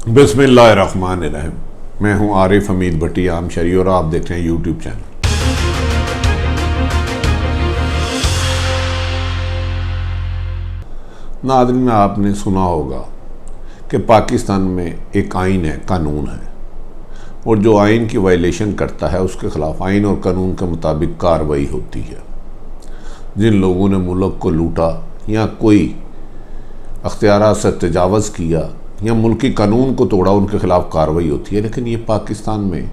बिस्मिल्लाहिर्रहमानिर्रहीम। मैं हूं आरिफ हमीद भट्टी आम शरी और आप देख रहे हैं यूट्यूब चैनल। नाज़रीन, में आपने सुना होगा कि पाकिस्तान में एक आइन है, कानून है, और जो आइन की वायलेशन करता है उसके ख़िलाफ़ आइन और कानून के मुताबिक कार्रवाई होती है। जिन लोगों ने मुल्क को लूटा या कोई अख्तियारात से तजावज़ किया या मुल्की कानून को तोड़ा, उनके ख़िलाफ़ कार्रवाई होती है। लेकिन ये पाकिस्तान में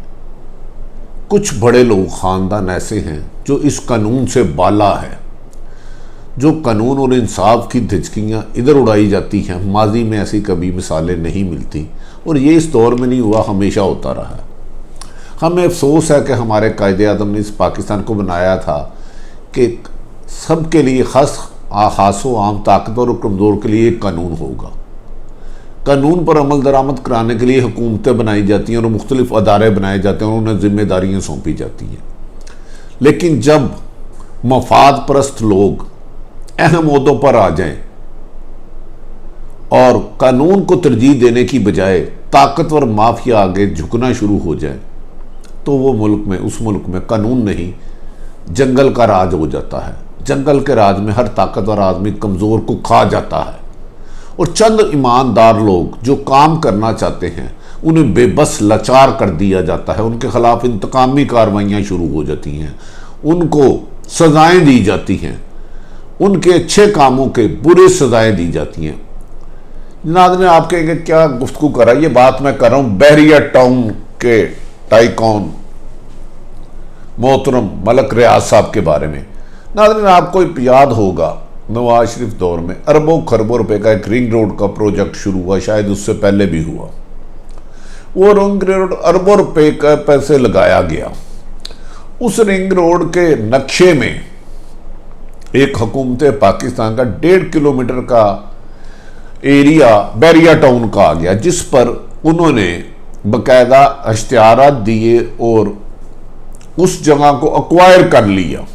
कुछ बड़े लोग, ख़ानदान ऐसे हैं जो इस कानून से बाला है, जो कानून और इंसाफ की धिचकियाँ इधर उड़ाई जाती हैं। माजी में ऐसी कभी मिसालें नहीं मिलती और ये इस दौर में नहीं हुआ, हमेशा होता रहा है। हमें अफसोस है कि हमारे कायदे आज़म ने इस पाकिस्तान को बनाया था कि सबके लिए, खासो आम, ताकतवर और कमज़ोर के लिए एक कानून होगा। कानून पर अमल दरामद कराने के लिए हुकूमतें बनाई जाती हैं और मुख्तलिफ अदारे बनाए जाते हैं और उन्हें जिम्मेदारियाँ सौंपी जाती हैं। लेकिन जब मफाद परस्त लोग अहम ओहदों पर आ जाएं और कानून को तरजीह देने की बजाय ताकतवर माफिया आगे झुकना शुरू हो जाए, तो वो मुल्क में, उस मुल्क में कानून नहीं, जंगल का राज हो जाता है। जंगल के राज में हर ताकतवर आदमी कमज़ोर को खा जाता है और चंद ईमानदार लोग जो काम करना चाहते हैं उन्हें बेबस लाचार कर दिया जाता है। उनके खिलाफ इंतकामी कार्रवाइयाँ शुरू हो जाती हैं, उनको सज़ाएं दी जाती हैं, उनके अच्छे कामों के बुरे सज़ाएं दी जाती हैं। नाज़रीन, आप कहेंगे क्या गुफ्तगू कर रहा है? ये बात मैं कर रहा हूँ बहरिया टाउन के टाइकॉन मोहतरम मलक रियाज साहब के बारे में। नाज़रीन, आपको याद होगा नवाज शरीफ दौर में अरबों खरबों रुपए का एक रिंग रोड का प्रोजेक्ट शुरू हुआ, शायद उससे पहले भी हुआ। वो रिंग रोड अरबों रुपए का पैसे लगाया गया। उस रिंग रोड के नक्शे में एक हुकूमत पाकिस्तान का 1.5 किलोमीटर का एरिया बहरिया टाउन का आ गया, जिस पर उन्होंने बाकायदा इश्तिहारात दिए और उस जगह को एक्वायर कर लिया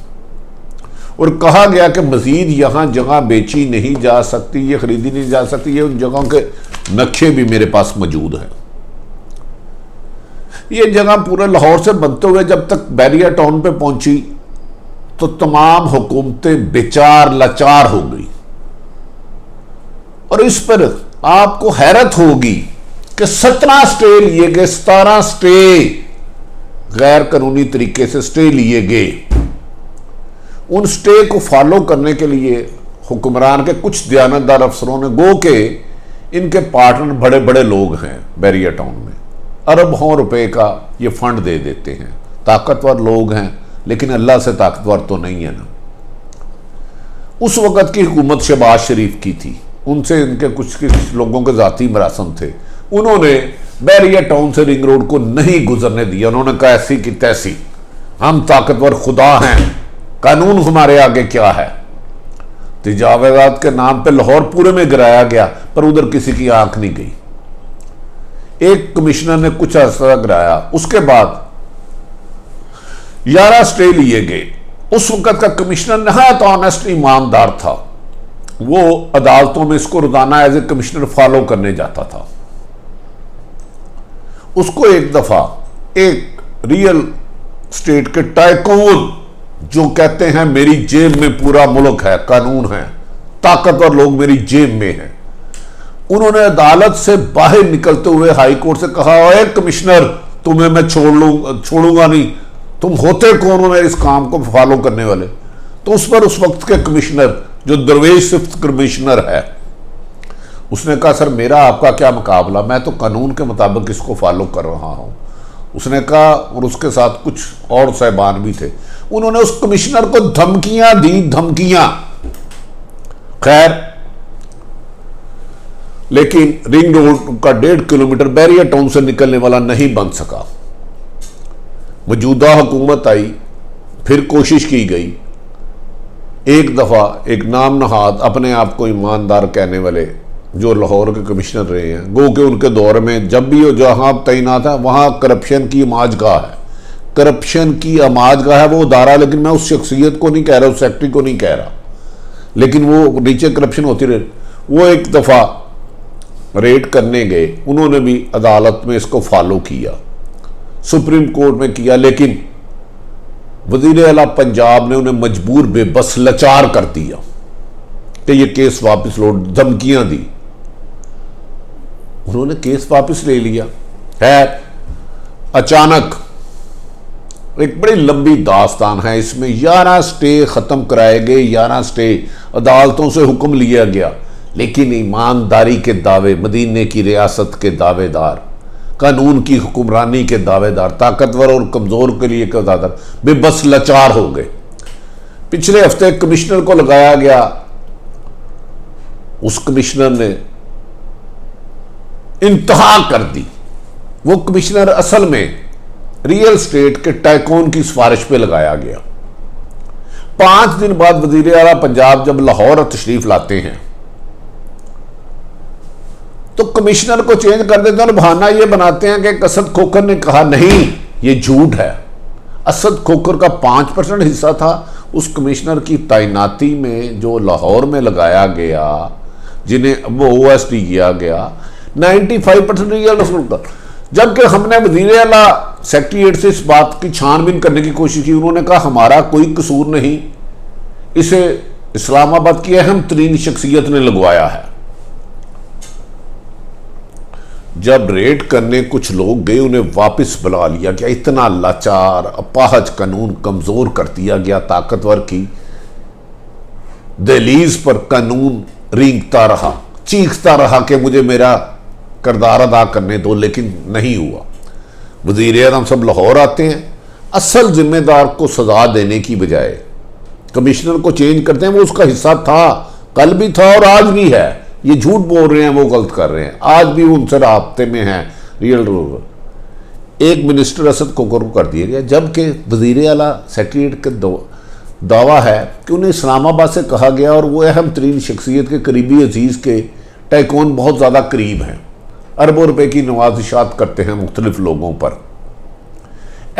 और कहा गया कि मजीद यहाँ जगह बेची नहीं जा सकती, ये खरीदी नहीं जा सकती, ये उन जगहों के नक्शे भी मेरे पास मौजूद हैं। ये जगह पूरे लाहौर से बनते हुए जब तक बहरिया टाउन पे पहुंची तो तमाम हुकूमतें बेचार लाचार हो गई। और इस पर आपको हैरत होगी कि 17 स्टे लिए गए, 17 स्टे गैर कानूनी तरीके से स्टे लिए गए। उन स्टे को फॉलो करने के लिए हुक्मरान के कुछ दयानतदार अफसरों ने, गो के इनके पार्टनर बड़े बड़े लोग हैं बहरिया टाउन में, अरबों रुपए का ये फंड दे देते हैं। ताकतवर लोग हैं लेकिन अल्लाह से ताकतवर तो नहीं है ना। उस वक़्त की हुकूमत शहबाज शरीफ की थी, उनसे इनके कुछ लोगों के ज़ाती मरासम थे। उन्होंने बहरिया टाउन से रिंग रोड को नहीं गुजरने दिया। उन्होंने कहा ऐसी की तैसी, हम ताकतवर खुदा हैं, कानून हमारे आगे क्या है। तजावज़ात के नाम पे लाहौर पूरे में गिराया गया, पर उधर किसी की आंख नहीं गई। एक कमिश्नर ने कुछ अर्सा गिराया, उसके बाद 11 स्टे लिए गए। उस वक्त का कमिश्नर नहायत ऑनेस्ट, ईमानदार था। वो अदालतों में इसको रोजाना एज ए कमिश्नर फॉलो करने जाता था। उसको एक दफा एक रियल स्टेट के टाइकून जो कहते हैं मेरी जेब में पूरा मुल्क है, कानून है, ताकतवर लोग मेरी जेब में हैं, उन्होंने अदालत से बाहर निकलते हुए हाई कोर्ट से कहा, ओए कमिश्नर, तुम्हें मैं छोड़ूंगा नहीं, तुम होते कौन हो मेरे इस काम को फॉलो करने वाले? तो उस पर उस वक्त के कमिश्नर, जो दरवेश सिफ्त कमिश्नर है, उसने कहा, सर मेरा आपका क्या मुकाबला, मैं तो कानून के मुताबिक इसको फॉलो कर रहा हूं। उसने कहा, और उसके साथ कुछ और साहबान भी थे, उन्होंने उस कमिश्नर को धमकियां दी, धमकियां। खैर, लेकिन रिंग रोड का 1.5 किलोमीटर बहरिया टाउन से निकलने वाला नहीं बन सका। मौजूदा हुकूमत आई, फिर कोशिश की गई। एक दफा एक नाम नहाद, अपने आप को ईमानदार कहने वाले जो लाहौर के कमिश्नर रहे हैं, गो के उनके दौर में जब भी जहां तैनात है वहां करप्शन की आमाजगाह है, करप्शन की आमाजगाह है वो अदारा। लेकिन मैं उस शख्सियत को नहीं कह रहा, उस सेक्रेटरी को नहीं कह रहा, लेकिन वो नीचे करप्शन होती रही। वो एक दफा रेड करने गए, उन्होंने भी अदालत में इसको फॉलो किया, सुप्रीम कोर्ट में किया, लेकिन वजीर आला पंजाब ने उन्हें मजबूर बेबस लाचार कर दिया कि ये केस वापस लो, धमकियां दी। उन्होंने केस वापस ले लिया है। अचानक एक बड़ी लंबी दास्तान है इसमें, 11 स्टे खत्म कराए गए, 11 स्टे अदालतों से हुक्म लिया गया, लेकिन ईमानदारी के दावे, मदीने की रियासत के दावेदार, कानून की हुक्मरानी के दावेदार, ताकतवर और कमजोर के लिए दावेदार बेबस लाचार हो गए। पिछले हफ्ते कमिश्नर को लगाया गया, उस कमिश्नर ने इंतहा कर दी। वो कमिश्नर असल में रियल स्टेट के टाइकून की सिफारिश पे लगाया गया। 5 दिन बाद वजीर आला पंजाब जब लाहौर तशरीफ लाते हैं तो कमिश्नर को चेंज कर देते हैं और बहाना ये बनाते हैं कि असद खोखर ने कहा, नहीं ये झूठ है। असद खोखर का 5% हिस्सा था उस कमिश्नर की तैनाती में जो लाहौर में लगाया गया, जिन्हें वो OSD किया गया, 95% रियल का। जबकि हमने वजीर आला सेक्रेटेरिएट से इस बात की छानबीन करने की कोशिश की, उन्होंने कहा हमारा कोई कसूर नहीं, इसे इस्लामाबाद की अहम तरीन शख्सियत ने लगवाया है। जब रेड करने कुछ लोग गए, उन्हें वापस बुला लिया गया। इतना लाचार, अपाहज कानून कमजोर कर दिया गया, ताकतवर की दहलीज पर कानून रेंगता रहा, चीखता रहा कि मुझे मेरा किरदार अदा करने दो, लेकिन नहीं हुआ। वजीर आज़म सब लाहौर आते हैं, असल जिम्मेदार को सजा देने की बजाय कमिश्नर को चेंज करते हैं। वो उसका हिस्सा था, कल भी था और आज भी है। ये झूठ बोल रहे हैं, वो गलत कर रहे हैं, आज भी उनसे राब्ते में हैं रियल रूल। एक मिनिस्टर असद खोखर को कर दिया गया, जबकि वजीर आला सेक्रेटेरिएट का दावा है कि उन्हें इस्लामाबाद से कहा गया और वो अहम तरीन शख्सियत के करीबी अजीज़ के टाइकून बहुत ज़्यादा करीब हैं, अरबों रुपए की नवाजिशात करते हैं मुख्तलिफ लोगों पर।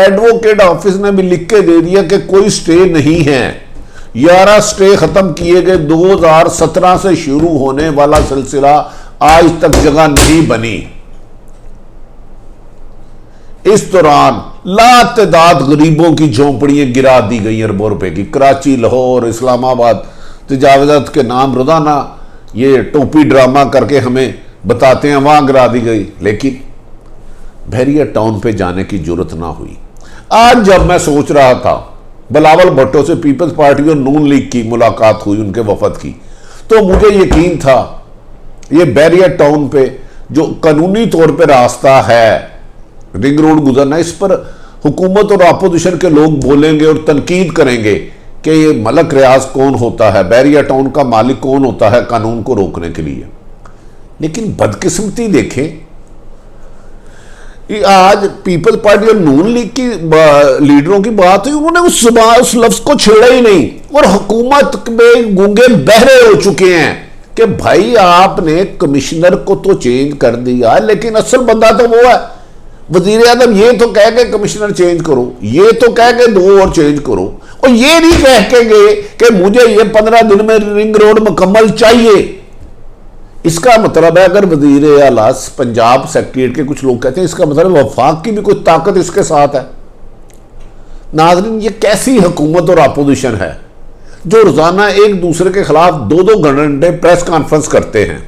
एडवोकेट ऑफिस ने भी लिख के दे दिया कि कोई स्टे नहीं है, 11 स्टे खत्म किए गए। 2017 से शुरू होने वाला सिलसिला आज तक जगह नहीं बनी। इस दौरान लातदाद गरीबों की झोंपड़ियां गिरा दी गई अरबों रुपए की। कराची, लाहौर, इस्लामाबाद तजावजात के नाम रोजाना ये टोपी ड्रामा करके हमें बताते हैं वहां गिरा दी गई, लेकिन बहरिया टाउन पे जाने की जरूरत ना हुई। आज जब मैं सोच रहा था, बिलावल भुट्टो से पीपल्स पार्टी और नून लीग की मुलाकात हुई, उनके वफद की, तो मुझे यकीन था ये बहरिया टाउन पे जो कानूनी तौर पे रास्ता है रिंग रोड गुजरना, इस पर हुकूमत और अपोजिशन के लोग बोलेंगे और तनकीद करेंगे कि ये मलक रियाज कौन होता है, बहरिया टाउन का मालिक कौन होता है कानून को रोकने के लिए। लेकिन बदकिस्मती देखें, आज पीपल्स पार्टी और नून लीग की लीडरों की बात हुई, उन्होंने उस लफ्ज को छेड़ा ही नहीं और हुकूमत में गूंगे बहरे हो चुके हैं कि भाई आपने कमिश्नर को तो चेंज कर दिया, लेकिन असल बंदा तो वो है। वजीर आज़म ये तो कह के कमिश्नर चेंज करो, ये तो कह के 2 और चेंज करो, और ये नहीं कह के गए कि मुझे ये 15 दिन में रिंग रोड मुकम्मल चाहिए। इसका मतलब है, अगर वजीर आला पंजाब सेक्रेटेरिएट के कुछ लोग कहते हैं, इसका मतलब वफाक की भी कोई ताकत इसके साथ है। नाज़रीन, ये कैसी हुकूमत और अपोजिशन है जो रोजाना एक दूसरे के खिलाफ 2-2 घंटे प्रेस कॉन्फ्रेंस करते हैं,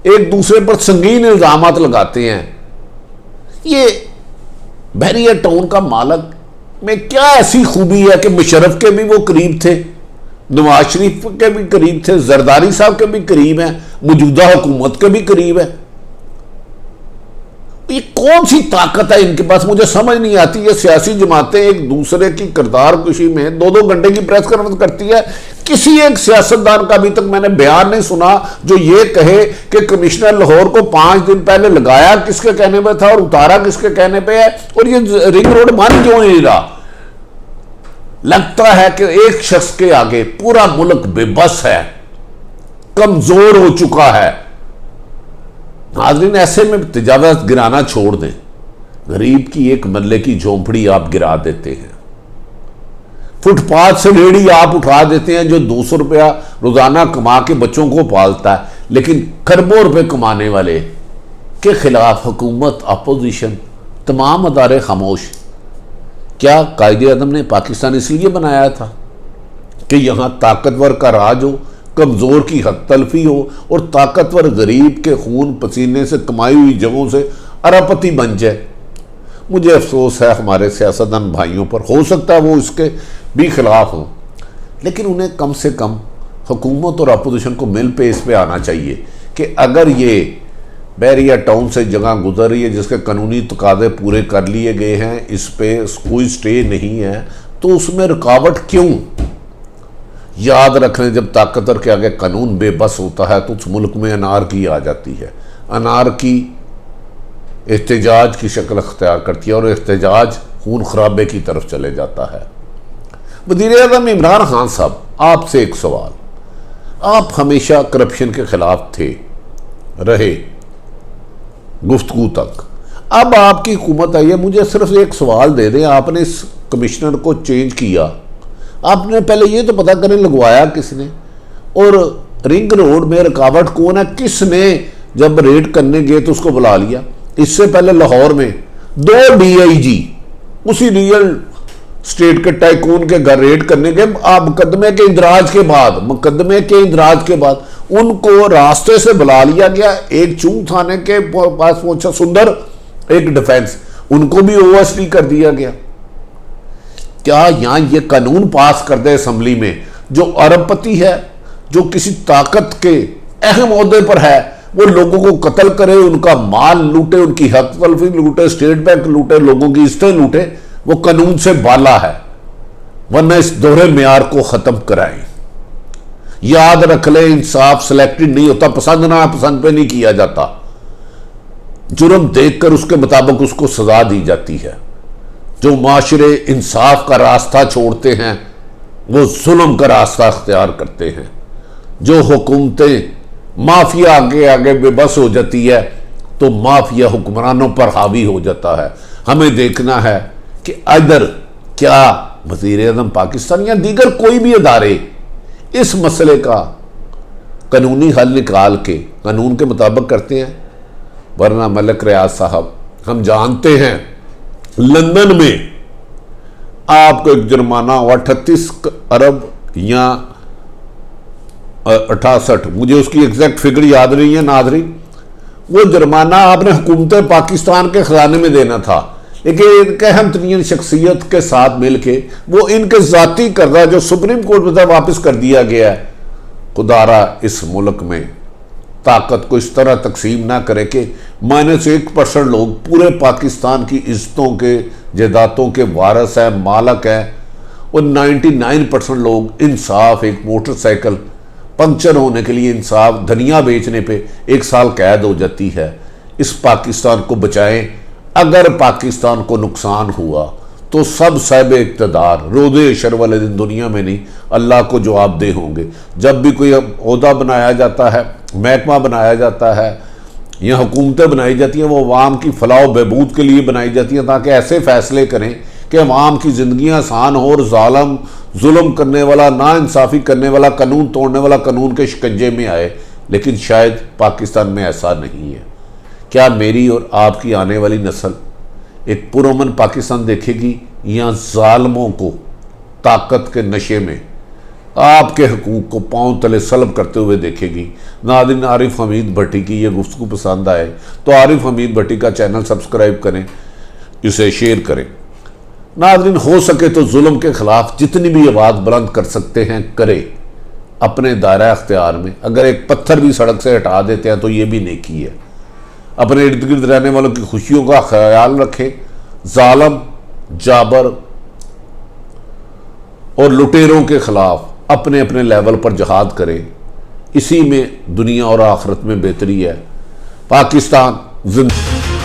एक दूसरे पर संगीन इल्जामात लगाते हैं। ये बहरिया टाउन का मालिक में क्या ऐसी खूबी है कि मुशर्रफ के भी वो करीब थे, नवाज शरीफ के भी करीब थे, जरदारी साहब के भी करीब हैं, मौजूदा हुकूमत के भी करीब है। ये कौन सी ताकत है इनके पास, मुझे समझ नहीं आती। ये सियासी जमातें एक दूसरे की किरदार कुशी में 2-2 घंटे की प्रेस कॉन्फ्रेंस करती है। किसी एक सियासतदान का अभी तक मैंने बयान नहीं सुना जो ये कहे कि कमिश्नर लाहौर को 5 दिन पहले लगाया किसके कहने पे था और उतारा किसके कहने पे है, और ये रिंग रोड बन क्यों नहीं रहा। लगता है कि एक शख्स के आगे पूरा मुल्क बेबस है, कमजोर हो चुका है। नाज़रीन, ऐसे में तजावज़ गिराना छोड़ दें, गरीब की एक मरले की झोंपड़ी आप गिरा देते हैं, फुटपाथ से रेहड़ी आप उठा देते हैं जो 200 रुपया रोजाना कमा के बच्चों को पालता है। लेकिन खरबों रुपए कमाने वाले के खिलाफ हुकूमत, अपोजिशन, तमाम अदारे खामोश। क्या कायदे आज़म ने पाकिस्तान इसलिए बनाया था कि यहाँ ताकतवर का राज हो, कमज़ोर की हक तलफी हो और ताकतवर गरीब के खून पसीने से कमाई हुई जगहों से अरबपति बन जाए? मुझे अफसोस है हमारे सियासतदान भाइयों पर, हो सकता है वो इसके भी खिलाफ हो, लेकिन उन्हें कम से कम हुकूमत और अपोजिशन को मिल पे इस पे आना चाहिए कि अगर ये बैरिया टाउन से जगह गुजर रही है जिसके कानूनी तकादे पूरे कर लिए गए हैं, इस पे कोई स्टे नहीं है, तो उसमें रुकावट क्यों? याद रख लें, जब ताकतवर के आगे कानून बेबस होता है तो उस मुल्क में अनारकी आ जाती है। अनारकी एहतजाज की शक्ल अख्तियार करती है और एहतजाज खून खराबे की तरफ चले जाता है। वज़ीर-ए-आज़म इमरान खान साहब, आपसे एक सवाल, आप हमेशा करप्शन के खिलाफ थे, रहे गुफ्तगू तक, अब आपकी हुकूमत आई है, मुझे सिर्फ एक सवाल दे दें, आपने इस कमिश्नर को चेंज किया, आपने पहले ये तो पता करें लगवाया किसने, और रिंग रोड में रुकावट कौन है, किसने जब रेड करने गए तो उसको बुला लिया? इससे पहले लाहौर में 2 DIG उसी रियल स्टेट के टाइकून के घर रेड करने के मुकदमे के इंदराज के बाद उनको रास्ते से बुला लिया गया। एक चूंग थाने के पास पहुंचा सुंदर, एक डिफेंस, उनको भी OSD कर दिया गया। क्या यहां ये कानून पास कर दे असेंबली में, जो अरबपति है, जो किसी ताकत के अहम ओहदे पर है, वो लोगों को कत्ल करे, उनका माल लूटे, उनकी हक तलफी लूटे, स्टेट बैंक लूटे, लोगों की इज्जतें लूटे, वो कानून से बाला है? वरना इस दोहरे मियार को खत्म कराएं। याद रख ले, इंसाफ सिलेक्टेड नहीं होता, पसंद ना पसंद पे नहीं किया जाता। जुर्म देखकर उसके मुताबिक उसको सजा दी जाती है। जो माशरे इंसाफ का रास्ता छोड़ते हैं वो जुल्म का रास्ता अख्तियार करते हैं। जो हुकूमतें माफिया आगे आगे बेबस हो जाती है तो माफिया हुक्मरानों पर हावी हो जाता है। हमें देखना है कि इधर क्या वज़ीर-ए-आज़म पाकिस्तान या दीगर कोई भी अदारे इस मसले का कानूनी हल निकाल के कानून के मुताबिक करते हैं, वरना मलिक रियाज साहब, हम जानते हैं लंदन में आपको एक जुर्माना 38 अरब या 68, मुझे उसकी एग्जैक्ट फिगर याद नहीं है नाज़रीन, वो जुर्माना आपने हुकूमत पाकिस्तान के खजाने में देना था, लेकिन इनके अहम तरीन शख्सियत के साथ मिलके वो इनके ज़ाती कर्जा जो सुप्रीम कोर्ट में वापस कर दिया गया है। खुदारा इस मुल्क में ताकत को इस तरह तकसीम ना करे कि -1% लोग पूरे पाकिस्तान की इज्जतों के, जायदादों के वारिस हैं, मालक हैं, और 99% लोग इंसाफ, एक मोटरसाइकिल पंक्चर होने के लिए इंसाफ, धनिया बेचने पे 1 साल कैद हो जाती है। इस पाकिस्तान को बचाएं। अगर पाकिस्तान को नुकसान हुआ तो सब साहिब इक़्तिदार रोज़े हशर वाले दिन दुनिया में नहीं, अल्लाह को जवाबदेह होंगे। जब भी कोई ओहदा बनाया जाता है, महकमा बनाया जाता है या हुकूमतें बनाई जाती हैं, वो अवाम की फलाह बहबूद के लिए बनाई जाती हैं ताकि ऐसे फैसले करें कि अवाम की ज़िंदगी आसान हो और जालिम, जुल्म करने वाला, नाइंसाफ़ी करने वाला, कानून तोड़ने वाला कानून के शिकंजे में आए। लेकिन शायद पाकिस्तान में ऐसा नहीं है। क्या मेरी और आपकी आने वाली नस्ल एक पुरअमन पाकिस्तान देखेगी या जालिमों को ताकत के नशे में आपके हकूक़ को पांव तले सलब करते हुए देखेगी? नाज़रीन, आरिफ हमीद भट्टी की ये गुफ्तगू पसंद आए तो आरिफ हमीद भट्टी का चैनल सब्सक्राइब करें, इसे शेयर करें। नाज़रीन, हो सके तो जुल्म के ख़िलाफ़ जितनी भी आवाज़ बुलंद कर सकते हैं करें अपने दायरा अख्तियार में। अगर एक पत्थर भी सड़क से हटा देते हैं तो ये भी नेकी है। अपने इर्द गिर्द रहने वालों की खुशियों का ख्याल रखें। जालिम, जाबर और लुटेरों के खिलाफ अपने अपने लेवल पर जहाद करें। इसी में दुनिया और आखिरत में बेहतरी है। पाकिस्तान जिंदा।